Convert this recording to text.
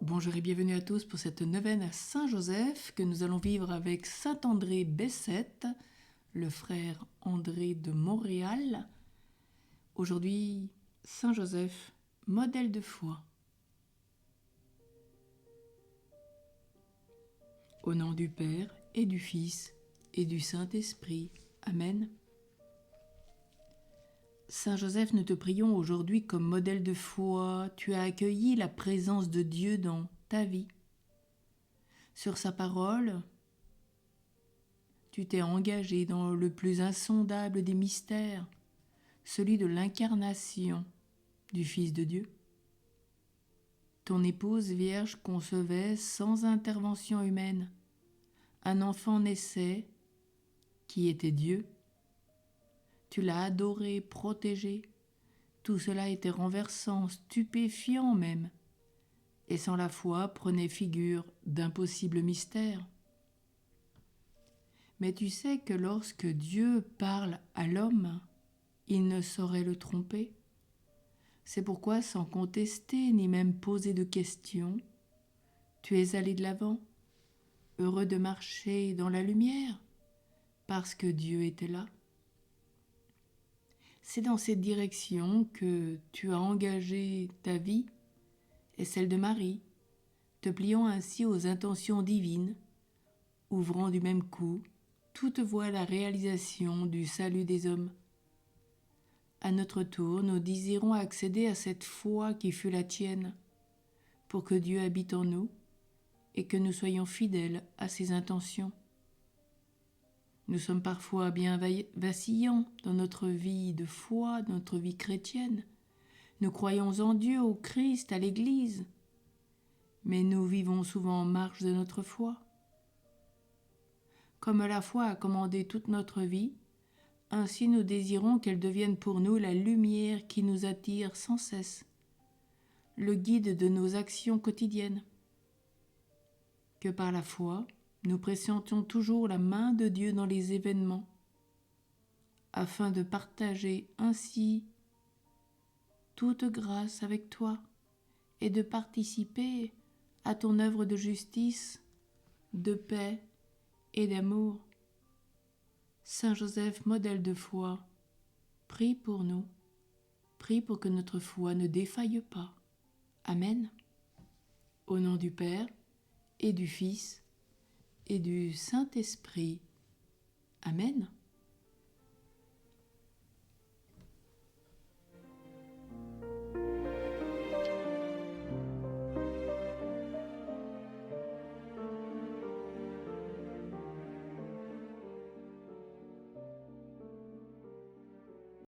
Bonjour et bienvenue à tous pour cette neuvaine à Saint-Joseph que nous allons vivre avec Saint-André Bessette, le frère André de Montréal. Aujourd'hui, Saint-Joseph, modèle de foi. Au nom du Père et du Fils et du Saint-Esprit. Amen. Saint Joseph, nous te prions aujourd'hui comme modèle de foi. Tu as accueilli la présence de Dieu dans ta vie. Sur sa parole, tu t'es engagé dans le plus insondable des mystères, celui de l'incarnation du Fils de Dieu. Ton épouse vierge concevait sans intervention humaine. Un enfant naissait qui était Dieu. Tu l'as adoré, protégé. Tout cela était renversant, stupéfiant même, et sans la foi prenait figure d'impossibles mystères. Mais tu sais que lorsque Dieu parle à l'homme, il ne saurait le tromper. C'est pourquoi, sans contester ni même poser de questions, tu es allé de l'avant, heureux de marcher dans la lumière, parce que Dieu était là. C'est dans cette direction que tu as engagé ta vie et celle de Marie, te pliant ainsi aux intentions divines, ouvrant du même coup toute voie à la réalisation du salut des hommes. À notre tour, nous désirons accéder à cette foi qui fut la tienne, pour que Dieu habite en nous et que nous soyons fidèles à ses intentions. Nous sommes parfois bien vacillants dans notre vie de foi, dans notre vie chrétienne. Nous croyons en Dieu, au Christ, à l'Église, mais nous vivons souvent en marge de notre foi. Comme la foi a commandé toute notre vie, ainsi nous désirons qu'elle devienne pour nous la lumière qui nous attire sans cesse, le guide de nos actions quotidiennes. Que par la foi, nous pressentions toujours la main de Dieu dans les événements, afin de partager ainsi toute grâce avec toi et de participer à ton œuvre de justice, de paix et d'amour. Saint Joseph, modèle de foi, prie pour nous, prie pour que notre foi ne défaille pas. Amen. Au nom du Père et du Fils et du Saint-Esprit. Amen.